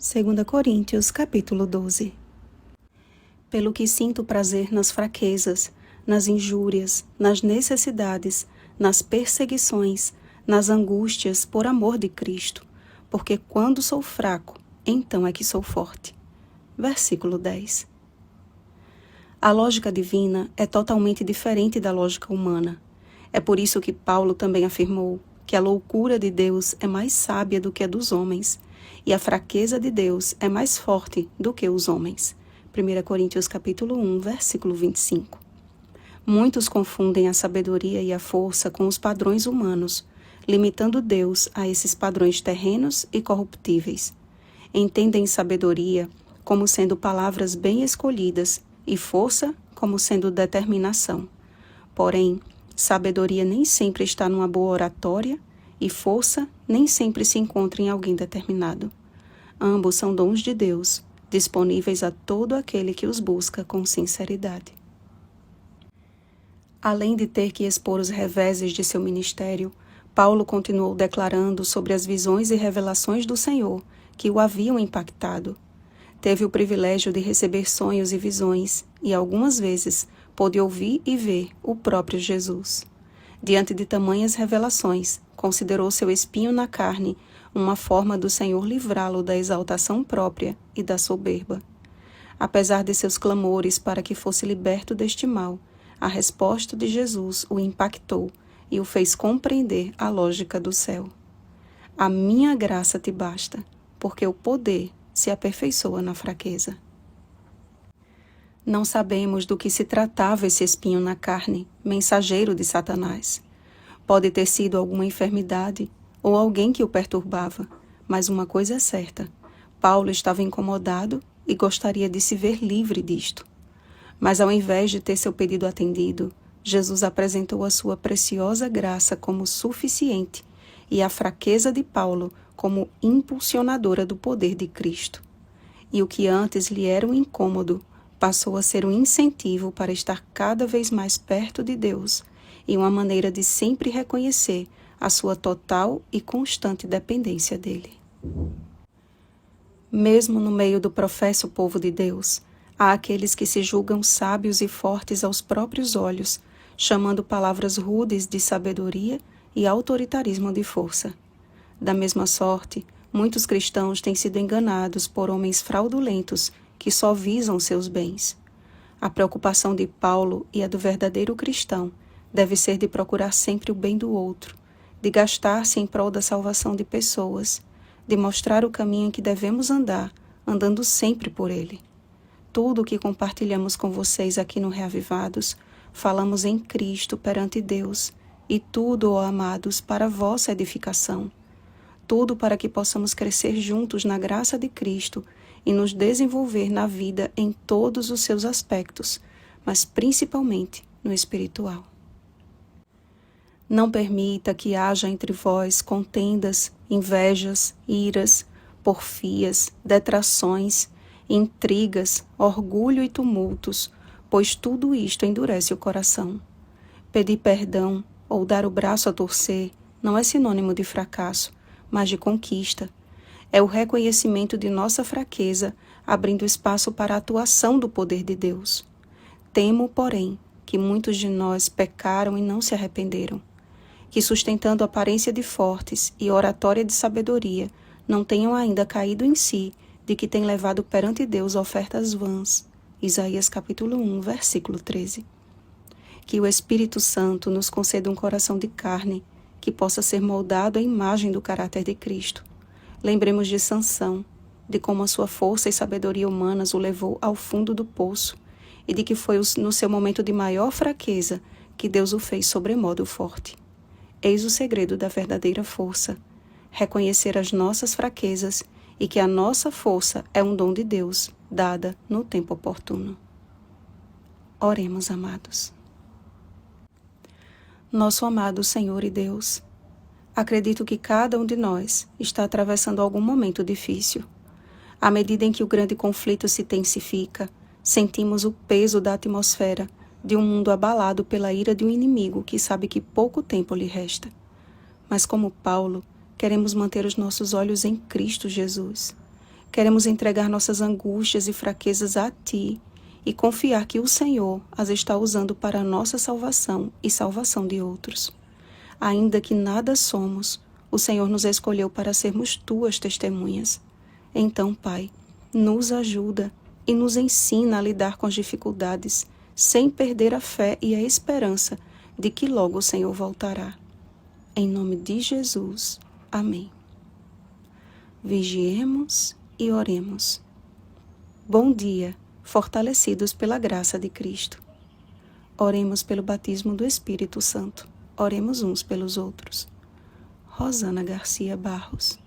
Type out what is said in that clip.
2 Coríntios, capítulo 12. Pelo que sinto prazer nas fraquezas, nas injúrias, nas necessidades, nas perseguições, nas angústias por amor de Cristo, porque quando sou fraco, então é que sou forte. Versículo 10. A lógica divina é totalmente diferente da lógica humana. É por isso que Paulo também afirmou que a loucura de Deus é mais sábia do que a dos homens, e a fraqueza de Deus é mais forte do que os homens. 1 Coríntios capítulo 1, versículo 25. Muitos confundem a sabedoria e a força com os padrões humanos, limitando Deus a esses padrões terrenos e corruptíveis. Entendem sabedoria como sendo palavras bem escolhidas e força como sendo determinação. Porém, sabedoria nem sempre está numa boa oratória e força nem sempre se encontra em alguém determinado. Ambos são dons de Deus, disponíveis a todo aquele que os busca com sinceridade. Além de ter que expor os reveses de seu ministério, Paulo continuou declarando sobre as visões e revelações do Senhor que o haviam impactado. Teve o privilégio de receber sonhos e visões, e algumas vezes pôde ouvir e ver o próprio Jesus. Diante de tamanhas revelações, considerou seu espinho na carne uma forma do Senhor livrá-lo da exaltação própria e da soberba. Apesar de seus clamores para que fosse liberto deste mal, a resposta de Jesus o impactou e o fez compreender a lógica do céu. A minha graça te basta, porque o poder se aperfeiçoa na fraqueza. Não sabemos do que se tratava esse espinho na carne, mensageiro de Satanás. Pode ter sido alguma enfermidade ou alguém que o perturbava, mas uma coisa é certa: Paulo estava incomodado e gostaria de se ver livre disto. Mas ao invés de ter seu pedido atendido, Jesus apresentou a sua preciosa graça como suficiente e a fraqueza de Paulo como impulsionadora do poder de Cristo. E o que antes lhe era um incômodo passou a ser um incentivo para estar cada vez mais perto de Deus e uma maneira de sempre reconhecer a sua total e constante dependência dele. Mesmo no meio do professo povo de Deus, há aqueles que se julgam sábios e fortes aos próprios olhos, chamando palavras rudes de sabedoria e autoritarismo de força. Da mesma sorte, muitos cristãos têm sido enganados por homens fraudulentos que só visam seus bens. A preocupação de Paulo e a do verdadeiro cristão deve ser de procurar sempre o bem do outro, de gastar-se em prol da salvação de pessoas, de mostrar o caminho em que devemos andar, andando sempre por ele. Tudo o que compartilhamos com vocês aqui no Reavivados, falamos em Cristo perante Deus, e tudo, ó amados, para vossa edificação. Tudo para que possamos crescer juntos na graça de Cristo e nos desenvolver na vida em todos os seus aspectos, mas principalmente no espiritual. Não permita que haja entre vós contendas, invejas, iras, porfias, detrações, intrigas, orgulho e tumultos, pois tudo isto endurece o coração. Pedir perdão ou dar o braço a torcer não é sinônimo de fracasso, mas de conquista. É o reconhecimento de nossa fraqueza, abrindo espaço para a atuação do poder de Deus. Temo, porém, que muitos de nós pecaram e não se arrependeram, que sustentando aparência de fortes e oratória de sabedoria, não tenham ainda caído em si de que têm levado perante Deus ofertas vãs. Isaías capítulo 1, versículo 13. Que o Espírito Santo nos conceda um coração de carne, que possa ser moldado à imagem do caráter de Cristo. Lembremos de Sansão, de como a sua força e sabedoria humanas o levou ao fundo do poço, e de que foi no seu momento de maior fraqueza que Deus o fez sobremodo forte. Eis o segredo da verdadeira força: reconhecer as nossas fraquezas e que a nossa força é um dom de Deus, dada no tempo oportuno. Oremos, amados. Nosso amado Senhor e Deus, acredito que cada um de nós está atravessando algum momento difícil. À medida em que o grande conflito se intensifica, sentimos o peso da atmosfera de um mundo abalado pela ira de um inimigo que sabe que pouco tempo lhe resta. Mas como Paulo, queremos manter os nossos olhos em Cristo Jesus. Queremos entregar nossas angústias e fraquezas a Ti e confiar que o Senhor as está usando para a nossa salvação e salvação de outros. Ainda que nada somos, o Senhor nos escolheu para sermos Tuas testemunhas. Então, Pai, nos ajuda e nos ensina a lidar com as dificuldades, sem perder a fé e a esperança de que logo o Senhor voltará. Em nome de Jesus. Amém. Vigiemos e oremos. Bom dia, fortalecidos pela graça de Cristo. Oremos pelo batismo do Espírito Santo. Oremos uns pelos outros. Rosana Garcia Barros.